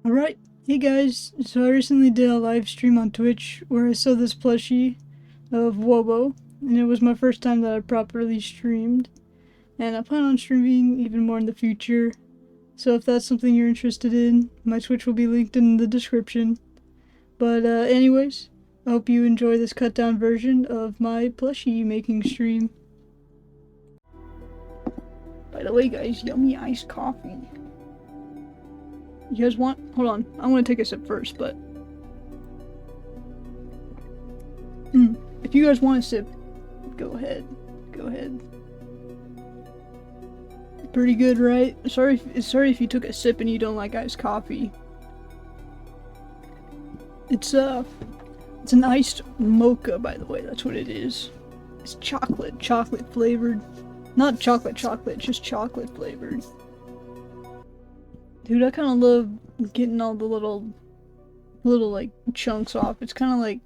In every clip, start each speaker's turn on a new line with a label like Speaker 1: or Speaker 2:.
Speaker 1: Alright, hey guys, so I recently did a live stream on Twitch where I saw this plushie of Wobo, and it was my first time that I properly streamed, and I plan on streaming even more in the future, so if that's something you're interested in, my Twitch will be linked in the description. But anyways, I hope you enjoy this cut down version of my plushie making stream. By the way guys, yummy iced coffee. You guys want? Hold on. I'm gonna take a sip first, but if you guys want a sip, go ahead. Go ahead. Pretty good, right? Sorry if you took a sip and you don't like iced coffee. It's an iced mocha, by the way. That's what it is. It's chocolate flavored. Not chocolate, just chocolate flavored. Dude, I kind of love getting all the little like chunks off. It's kind of like,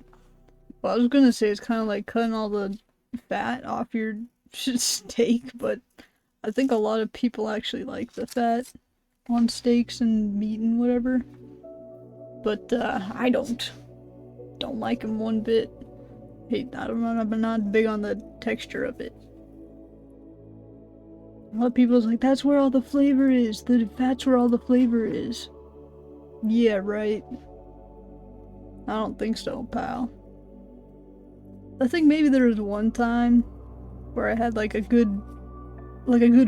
Speaker 1: well, I was gonna say it's kind of like cutting all the fat off your steak, but I think a lot of people actually like the fat on steaks and meat and whatever. But I don't like them one bit. Hey, I'm not big on the texture of it. A lot of people's like, that's where all the flavor is. The fat's where all the flavor is. Yeah, right. I don't think so, pal. I think maybe there was one time where I had like a good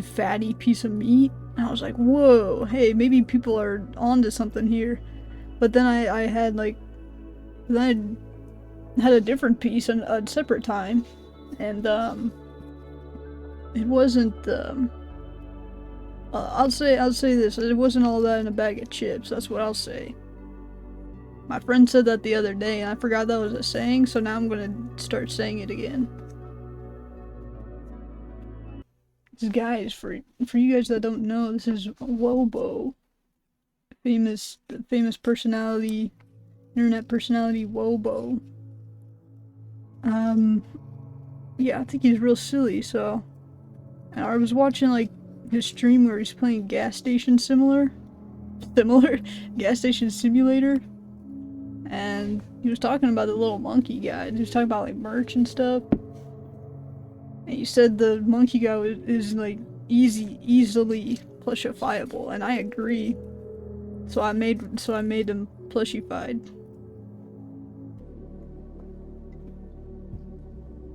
Speaker 1: fatty piece of meat, and I was like, whoa, hey, maybe people are onto something here. But then I had like, then I had a different piece at a separate time, and it wasn't I'll say this, it wasn't all that in a bag of chips. That's what I'll say. My friend said that the other day and I forgot that was a saying, so now I'm gonna start saying it again. Guys, for you guys that don't know, this is Wobo. Famous personality, internet personality Wobo. Yeah, I think he's real silly, so I was watching like his stream where he's playing gas station similar gas station simulator, and he was talking about the little monkey guy. He was talking about like merch and stuff, and he said the monkey guy is like easily plushifiable, and I agree. So I made him plushified.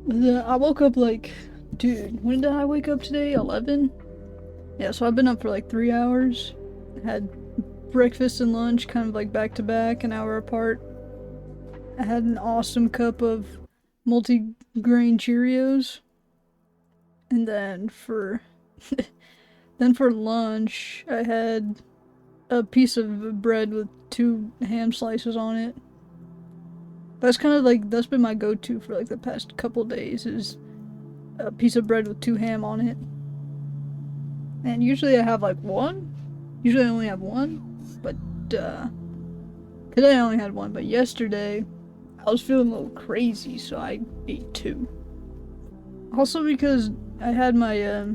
Speaker 1: I woke up like, dude, when did I wake up today? 11? Yeah, so I've been up for like 3 hours. Had breakfast and lunch kind of like back to back, an hour apart. I had an awesome cup of multi-grain Cheerios. And then for lunch, I had a piece of bread with 2 ham slices on it. That's kind of like, that's been my go-to for like the past couple days, is a piece of bread with 2 ham on it. And usually I have like 1. Usually I only have 1, but today I only had 1, but yesterday I was feeling a little crazy, so I ate 2. Also because I had my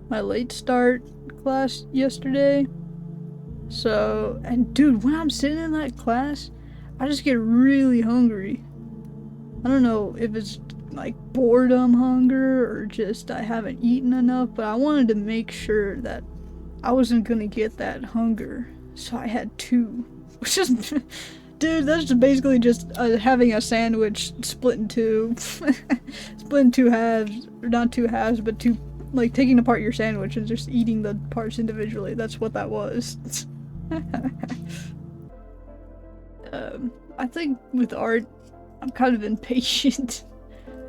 Speaker 1: my late start class yesterday. So, and dude, when I'm sitting in that class, I just get really hungry. I don't know if it's like boredom hunger or just I haven't eaten enough, but I wanted to make sure that I wasn't gonna get that hunger, so I had 2. Which is, dude, that's just basically just having a sandwich split in 2. Split in 2 halves, or not 2 halves, but 2, like taking apart your sandwich and just eating the parts individually. That's what that was. I think with art, I'm kind of impatient.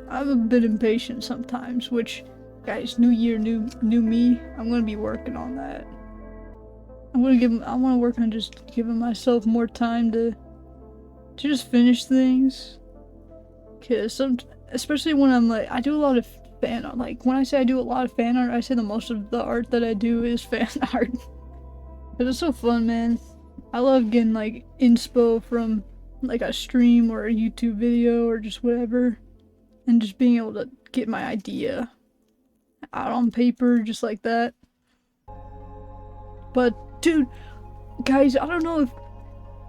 Speaker 1: I'm a bit impatient sometimes, which, guys, new year, new me. I'm gonna be working on that. I want to work on just giving myself more time to just finish things. Cause especially when I'm like, I do a lot of fan art. Like when I say I do a lot of fan art, I say the most of the art that I do is fan art. Cause it's so fun, man. I love getting like inspo from like a stream or a YouTube video or just whatever, and just being able to get my idea out on paper just like that. But dude, guys, I don't know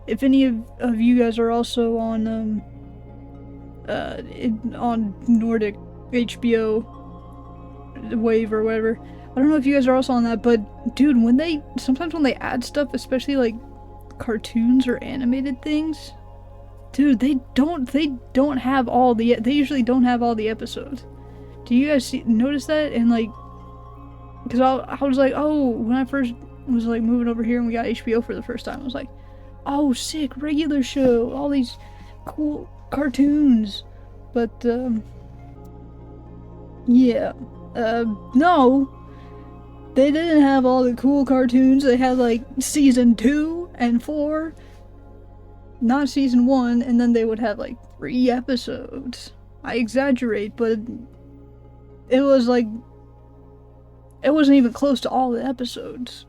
Speaker 1: if any of you guys are also on on Nordic HBO Wave or whatever. I don't know if you guys are also on that, but dude, sometimes when they add stuff, especially like cartoons or animated things, dude, they usually don't have all the episodes. Do you guys notice that? And like, because I was like, oh, when I first was like moving over here and we got HBO for the first time, I was like, oh, sick, regular show, all these cool cartoons. But yeah, no, they didn't have all the cool cartoons. They had like season 2 and 4, not season 1, and then they would have like 3 episodes. I exaggerate, but it was like, it wasn't even close to all the episodes.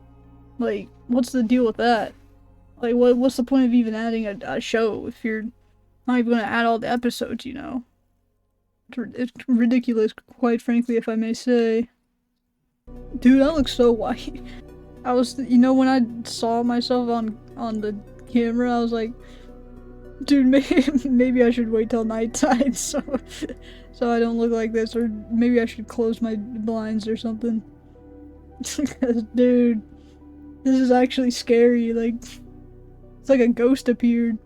Speaker 1: Like, what's the deal with that? Like, what's the point of even adding a show if you're not even gonna add all the episodes, you know? It's ridiculous, quite frankly, if I may say. Dude, I look so white. I was, you know, when I saw myself on the camera, I was like, dude, maybe I should wait till nighttime so I don't look like this, or maybe I should close my blinds or something. Dude, this is actually scary. Like, it's like a ghost appeared.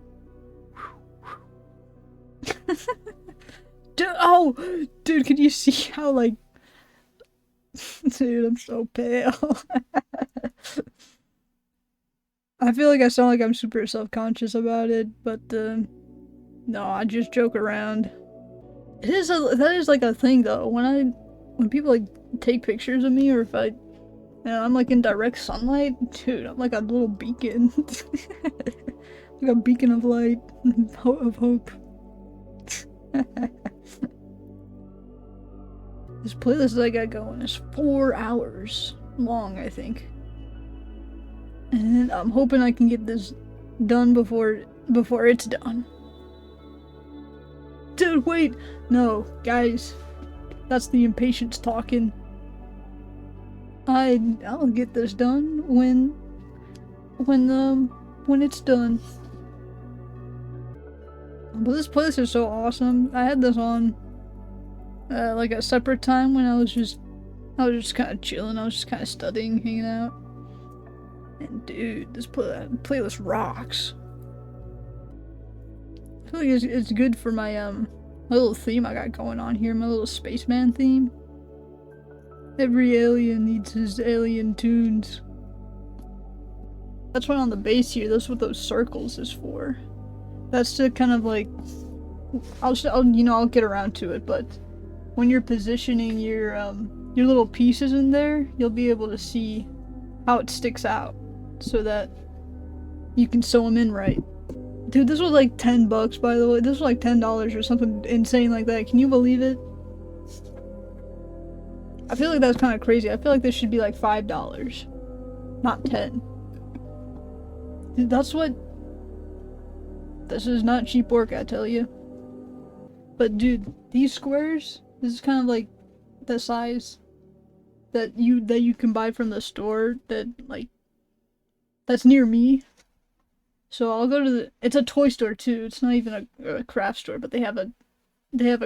Speaker 1: Dude, can you see how, like, dude, I'm so pale. I feel like I sound like I'm super self-conscious about it, but, no, I just joke around. That is like a thing though, when people like take pictures of me, or if I'm like in direct sunlight, dude, I'm like a little beacon. Like a beacon of light, of hope. This playlist that I got going is 4 hours long, I think. And I'm hoping I can get this done before it's done. Dude, wait! No, guys. That's the impatience talking. I'll get this done when it's done. But this playlist is so awesome. I had this on like a separate time when I was just kind of chilling. I was just kind of studying, hanging out. And dude, this playlist rocks. I feel like it's good for my my little theme I got going on here, my little spaceman theme. Every alien needs his alien tunes. That's why on the base here, that's what those circles is for. That's to kind of like, I'll get around to it, but when you're positioning your little pieces in there, you'll be able to see how it sticks out, so that you can sew them in right. Dude, this was like $10, by the way. This was like $10 or something insane like that. Can you believe it? I feel like that's kind of crazy. I feel like this should be like $5, not 10. Dude, this is not cheap work, I tell you. But dude, these squares, this is kind of like the size that you can buy from the store that's near me. So I'll go to it's a toy store too. It's not even a craft store, but they have a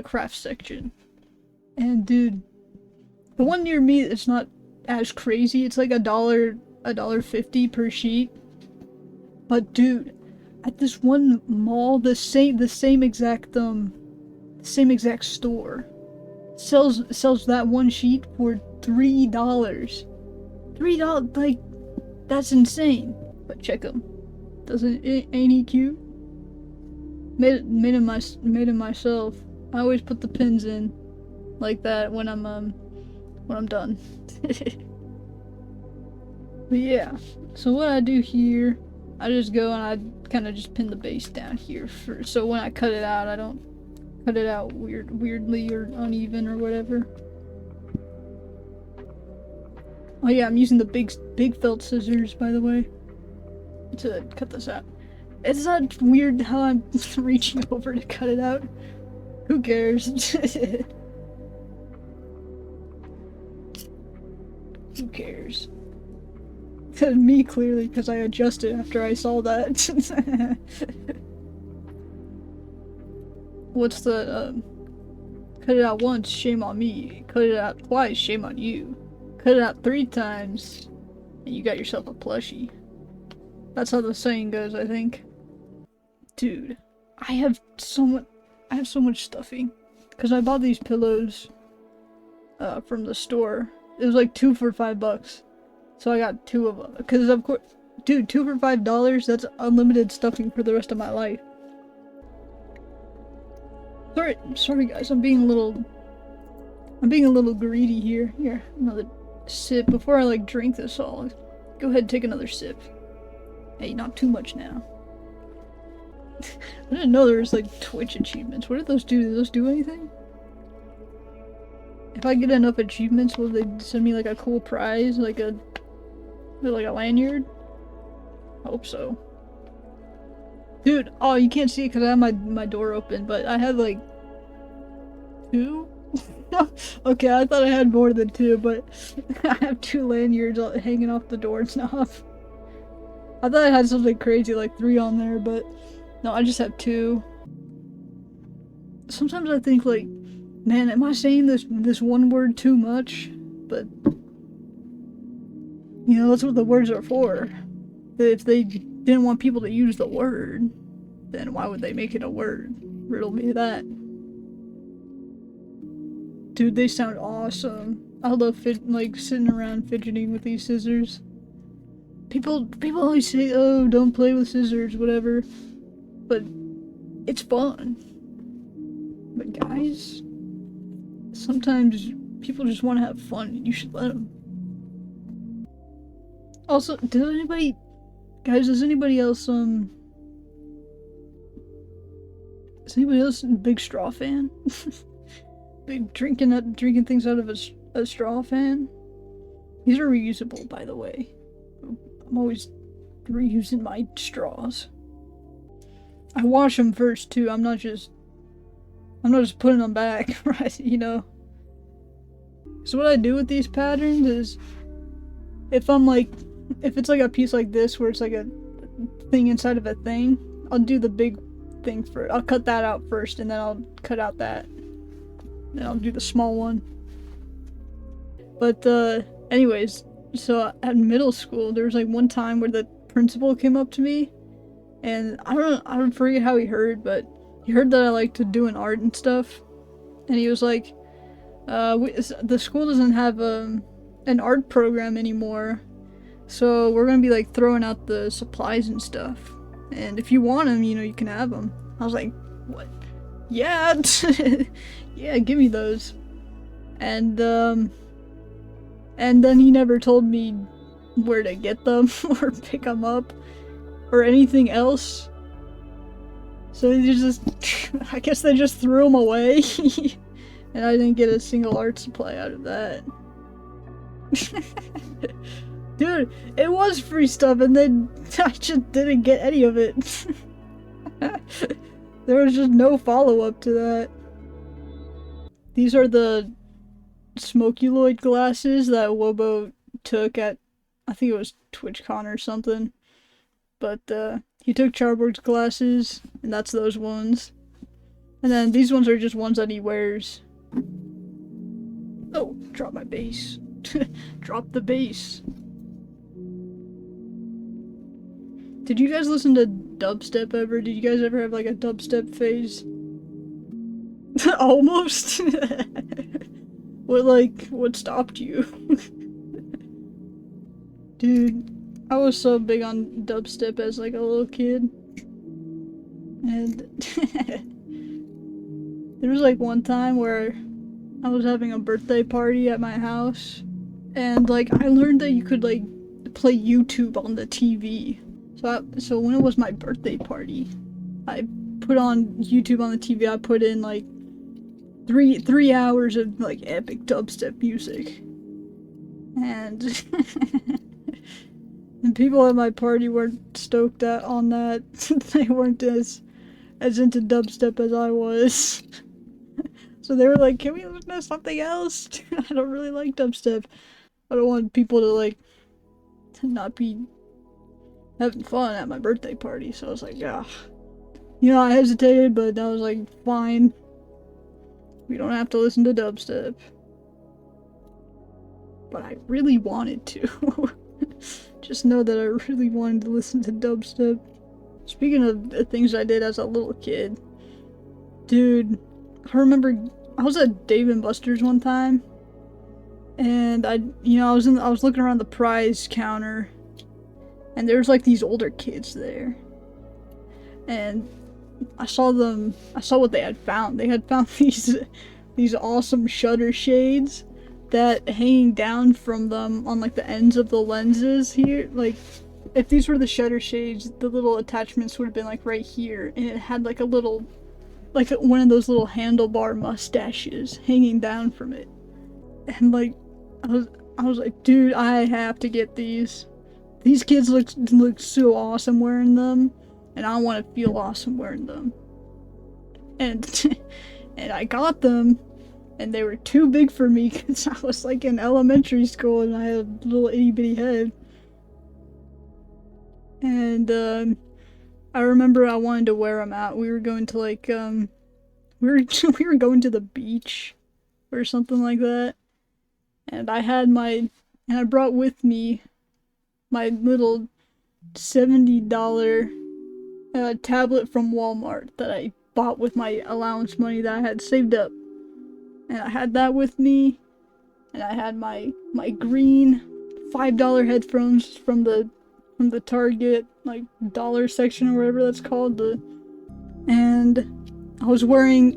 Speaker 1: craft section. And dude, the one near me, it's not as crazy. It's like $1.50 per sheet. But dude, at this one mall, the same exact store sells that one sheet for $3. $3, like, that's insane. But check them. Ain't he cute? Made him myself. I always put the pins in like that when I'm done. But yeah, so what I do here, I just go and I kind of just pin the base down here so when I cut it out, I don't cut it out weirdly or uneven or whatever. Oh yeah, I'm using the big felt scissors, by the way, to cut this out. It's not weird how I'm reaching over to cut it out. Who cares? Who cares? Me, clearly, because I adjusted after I saw that. What's the, cut it out once, shame on me. Cut it out twice, shame on you. Cut it out 3 times, and you got yourself a plushie. That's how the saying goes, I think. Dude, I have so much stuffing. Because I bought these pillows, from the store. It was like 2 for $5. So I got 2 of them. Because of course, dude, 2 for $5, that's unlimited stuffing for the rest of my life. Sorry guys, I'm being a little greedy here. Here, another sip. Before I like drink this all, go ahead and take another sip. Hey, not too much now. I didn't know there was like Twitch achievements. What did those do? Did those do anything? If I get enough achievements, will they send me like a cool prize? Like a lanyard? I hope so. Dude, oh, you can't see it because I have my door open, but I have like 2? Okay, I thought I had more than 2, but I have 2 lanyards hanging off the doorknob. I thought I had something crazy like 3 on there, but no, I just have 2. Sometimes I think like, man, am I saying this one word too much? But you know, that's what the words are for. If they didn't want people to use the word, then why would they make it a word? Riddle me that. Dude, they sound awesome. I love sitting around fidgeting with these scissors. People always say, oh, don't play with scissors, whatever. But it's fun. But guys, sometimes people just want to have fun. You should let them. Also, does anybody else a big straw fan? Big drinking things out of a straw fan? These are reusable, by the way. I'm always reusing my straws. I wash them first too. I'm not just putting them back, right? You know. So what I do with these patterns is, if it's like a piece like this where it's like a thing inside of a thing, I'll do the big thing first. I'll cut that out first, and then I'll cut out that. Then I'll do the small one. But anyways, so at middle school, there was like one time where the principal came up to me, and I don't forget how he heard, but he heard that I like to do an art and stuff, and he was like, the school doesn't have an art program anymore, so we're gonna be like throwing out the supplies and stuff, and if you want them, you know, you can have them. I was like, what? Yeah. Yeah, give me those. And then he never told me where to get them or pick them up or anything else. So they just, I guess they just threw them away. And I didn't get a single art supply out of that. Dude, it was free stuff, and then I just didn't get any of it. There was just no follow-up to that. These are the Smokuloid glasses that Wobo took at, I think it was TwitchCon or something. But he took Charborg's glasses, and that's those ones. And then these ones are just ones that he wears. Oh, drop my bass. Drop the bass. Did you guys listen to dubstep ever? Did you guys ever have like a dubstep phase? Almost? What stopped you? Dude, I was so big on dubstep as like a little kid. And there was like one time where I was having a birthday party at my house, and like I learned that you could like play YouTube on the TV. So when it was my birthday party, I put on YouTube on the TV. I put in like three hours of like epic dubstep music, and and people at my party weren't stoked on that. They weren't as into dubstep as I was. So they were like, "Can we listen to something else?" I don't really like dubstep. I don't want people to like not be having fun at my birthday party. So I was like, yeah. You know, I hesitated, but I was like, fine. We don't have to listen to dubstep. But I really wanted to. Just know that I really wanted to listen to dubstep. Speaking of the things I did as a little kid, dude, I remember I was at Dave & Buster's one time, and I was looking around the prize counter, and there was like these older kids there, and I saw what they had found. They had found these awesome shutter shades that hanging down from them on like the ends of the lenses here, like if these were the shutter shades, the little attachments would have been like right here, and it had like a little, like one of those little handlebar mustaches hanging down from it. And like, I was like, dude, I have to get these. These kids look so awesome wearing them, and I want to feel awesome wearing them. And and I got them, and they were too big for me because I was like in elementary school and I had a little itty bitty head. And I remember I wanted to wear them out. We were going to like we were going to the beach or something like that. And I brought with me my little $70 tablet from Walmart that I bought with my allowance money that I had saved up. And I had that with me, and I had my green $5 headphones from the Target like dollar section or whatever that's called, and I was wearing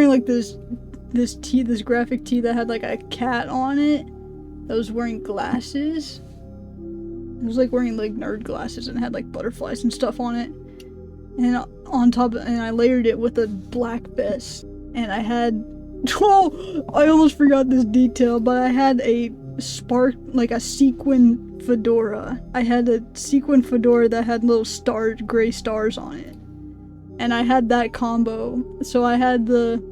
Speaker 1: like this graphic tee that had like a cat on it. I was wearing glasses. I was like wearing like nerd glasses and it had like butterflies and stuff on it. And on top of, and I layered it with a black vest. And I had, oh, I almost forgot this detail, but I had a sequin fedora. I had a sequin fedora that had little gray stars on it. And I had that combo. So I had the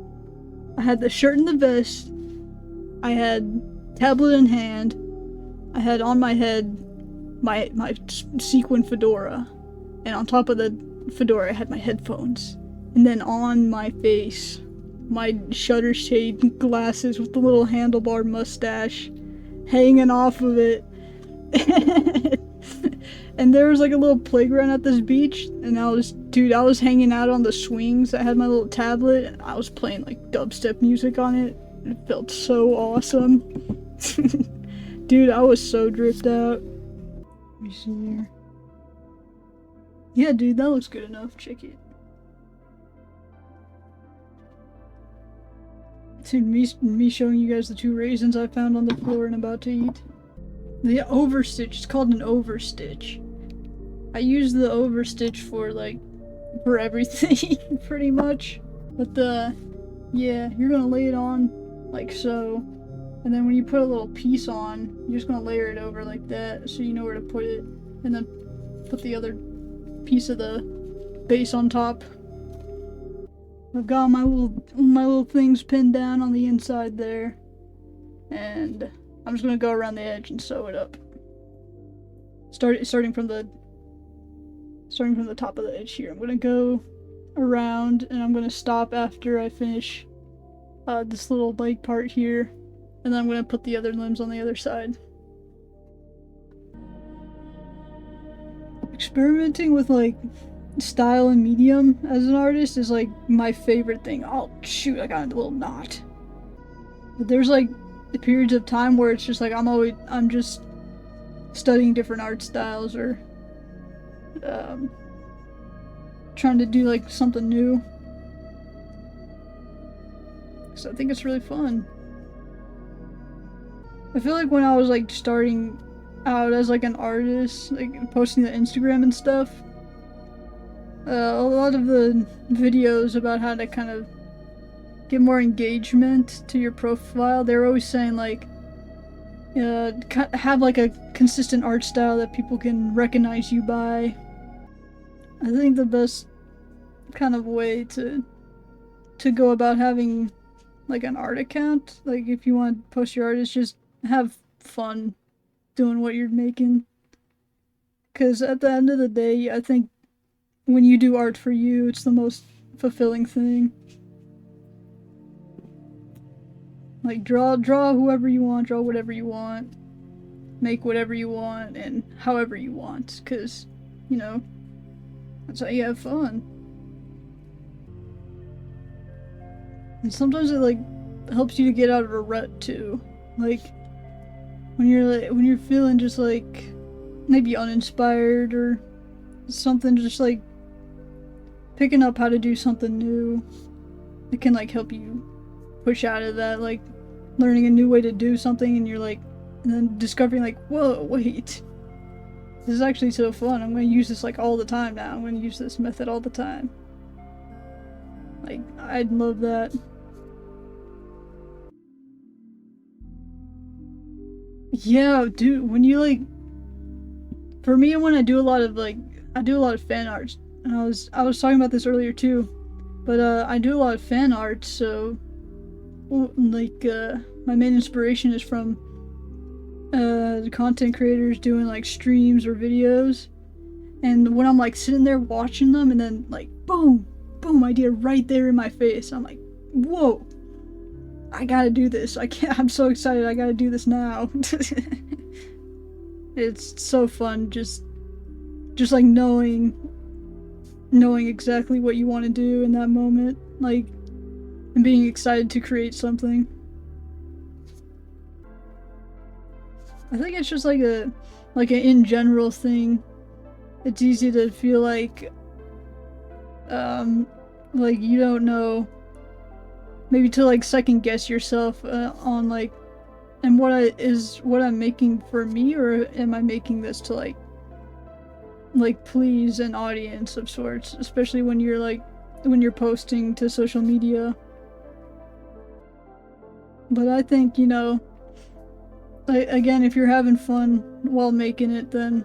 Speaker 1: shirt and the vest. I had tablet in hand. I had on my head my sequin fedora. And on top of the fedora I had my headphones. And then on my face, my shutter shade glasses with the little handlebar mustache hanging off of it. And there was like a little playground at this beach, and I was hanging out on the swings. I had my little tablet and I was playing like dubstep music on it. It felt so awesome. Dude, I was so dripped out. Let me see here. Yeah, dude, that looks good enough. Check it. To me showing you guys the 2 raisins I found on the floor and about to eat. The overstitch, it's called an overstitch. I use the overstitch for everything, pretty much. But yeah, you're gonna lay it on like so. And then when you put a little piece on, you're just gonna layer it over like that so you know where to put it. And then put the other piece of the base on top. I've got my little things pinned down on the inside there, and I'm just gonna go around the edge and sew it up. Starting from the top of the edge here. I'm gonna go around, and I'm gonna stop after I finish this little leg part here, and then I'm gonna put the other limbs on the other side. Experimenting with like style and medium as an artist is like my favorite thing. Oh shoot, I got a little knot. But there's like the periods of time where it's just like I'm just studying different art styles or trying to do like something new. So I think it's really fun. I feel like when I was like starting out as like an artist, like posting to Instagram and stuff, a lot of the videos about how to kind of get more engagement to your profile, they're always saying like, have like a consistent art style that people can recognize you by. I think the best kind of way to go about having like an art account, like if you want to post your art, is just have fun doing what you're making. Because at the end of the day, I think when you do art for you, it's the most fulfilling thing. Like, draw whoever you want, draw whatever you want, make whatever you want, and however you want. Because, you know, that's how you have fun. And sometimes it, like, helps you to get out of a rut, too. Like, when you're feeling just, like, maybe uninspired or something, just, like, picking up how to do something new, it can, like, help you push out of that, like, learning a new way to do something, and you're, like, and then discovering, like, whoa, wait, this is actually so fun, I'm gonna use this, like, all the time now, I'm gonna use this method all the time. Like, I'd love that. Yeah, dude, when you, like, for me, when I do a lot of, like, I do a lot of fan art, and I was talking about this earlier too, but I do a lot of fan art, so, like, my main inspiration is from the content creators doing, like, streams or videos, and when I'm, like, sitting there watching them, and then, like, boom, boom, idea right there in my face, I'm like, whoa, I gotta do this, I'm so excited, I gotta do this now. It's so fun, just like knowing exactly what you want to do in that moment, like, and being excited to create something. I think it's just like an in general thing. It's easy to feel like you don't know, maybe to, like, second guess yourself on, like, and what I'm making for me, or am I making this to, like please an audience of sorts, especially when you're posting to social media. But I think, you know, again, if you're having fun while making it, then,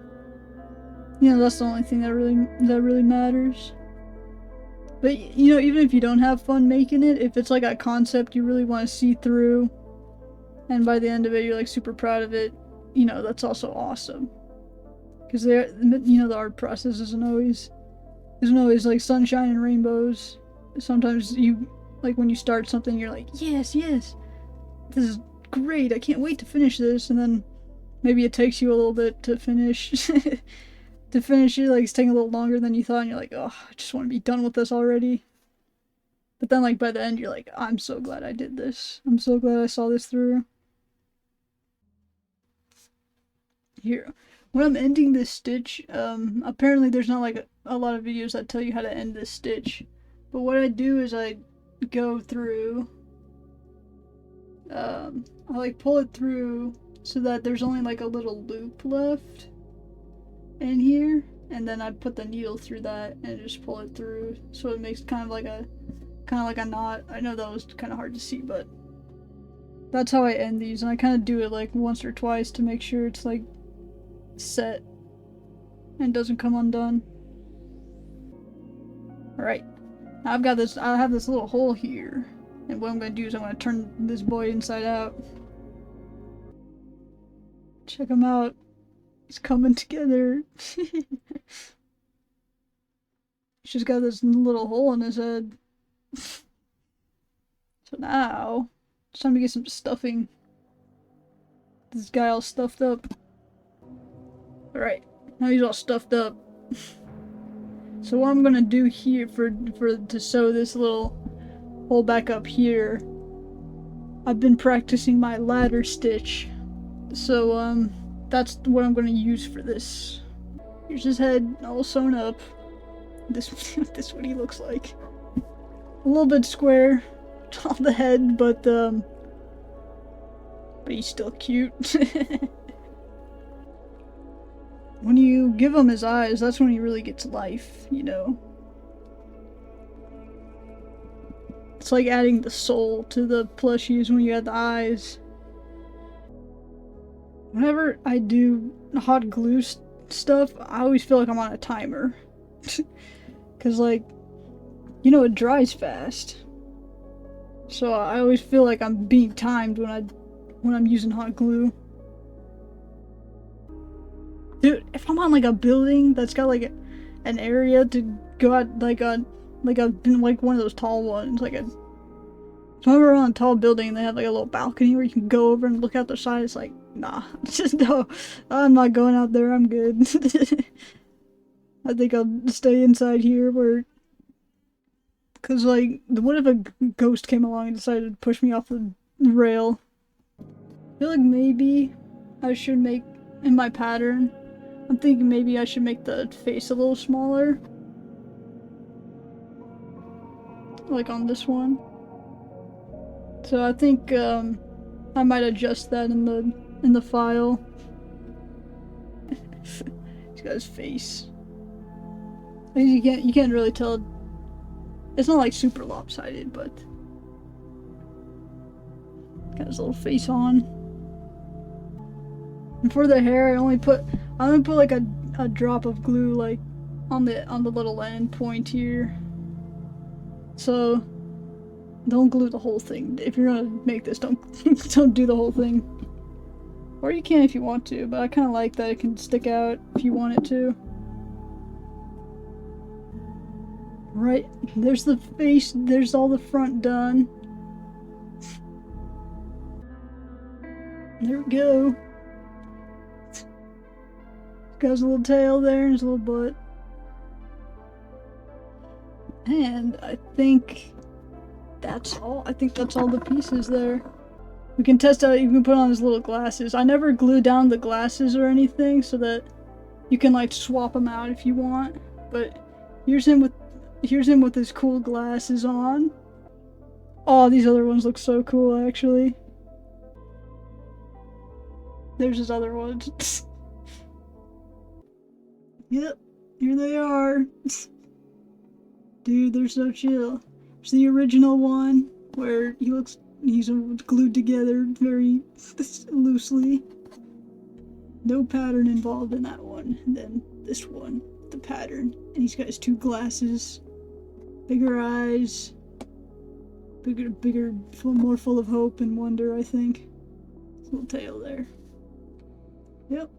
Speaker 1: you know, that's the only thing that really matters. But, you know, even if you don't have fun making it, if it's like a concept you really want to see through, and by the end of it you're, like, super proud of it, you know, that's also awesome. Because you know, the art process isn't always like sunshine and rainbows. Sometimes you, like, when you start something, you're like, yes, this is great, I can't wait to finish this, and then maybe it takes you a little bit to finish to finish it, like, it's taking a little longer than you thought, and you're like, oh, I just want to be done with this already. But then, like, by the end, you're like, I'm so glad I did this. I'm so glad I saw this through. Here, when I'm ending this stitch, apparently there's not, like, a lot of videos that tell you how to end this stitch. But what I do is I go through, I, like, pull it through so that there's only, like, a little loop left in here, and then I put the needle through that and just pull it through, so it makes kind of like a knot. I know that was kind of hard to see, but that's how I end these, and I kind of do it, like, once or twice to make sure it's, like, set and doesn't come undone. Alright, now I have this little hole here, and what I'm going to do is I'm going to turn this boy inside out. Check him out. He's coming together. He's just got this little hole in his head. So now, it's time to get some stuffing. This guy all stuffed up. Alright, now he's all stuffed up. So what I'm gonna do here to sew this little hole back up here, I've been practicing my ladder stitch. So that's what I'm gonna use for this. Here's his head all sewn up. This is what he looks like. A little bit square on the head, but he's still cute. When you give him his eyes, that's when he really gets life, you know? It's like adding the soul to the plushies when you add the eyes. Whenever I do hot glue stuff, I always feel like I'm on a timer. Cause, like, you know, it dries fast. So I always feel like I'm being timed when I'm using hot glue. Dude, if I'm on like a building that's got like an area to go out like one of those tall ones, like a. So when we're on a tall building and they have like a little balcony where you can go over and look out the side, it's like, nah, just no, I'm not going out there. I'm good. I think I'll stay inside here where. Cause like, what if a ghost came along and decided to push me off the rail? I feel like maybe I should make, in my pattern, I'm thinking maybe I should make the face a little smaller. Like on this one. So I think I might adjust that in the file. He's got his face. You can't really tell. It's not like super lopsided, but got his little face on. And for the hair, I only put like a drop of glue like on the little end point here. So don't glue the whole thing. If you're gonna make this, don't do the whole thing. Or you can if you want to, but I kind of like that it can stick out if you want it to. Right, there's the face, there's all the front done. There we go. Got his little tail there and his little butt. And I think that's all. I think that's all the pieces there. We can test out, you can put on his little glasses. I never glue down the glasses or anything so that you can like swap them out if you want. But here's him with his cool glasses on. Oh, these other ones look so cool actually. There's his other ones. Yep, here they are. Dude, they're so chill. It's the original one where he's glued together very loosely. No pattern involved in that one. And then this one, the pattern. And he's got his two glasses. Bigger eyes. Bigger, more full of hope and wonder, I think. His little tail there. Yep.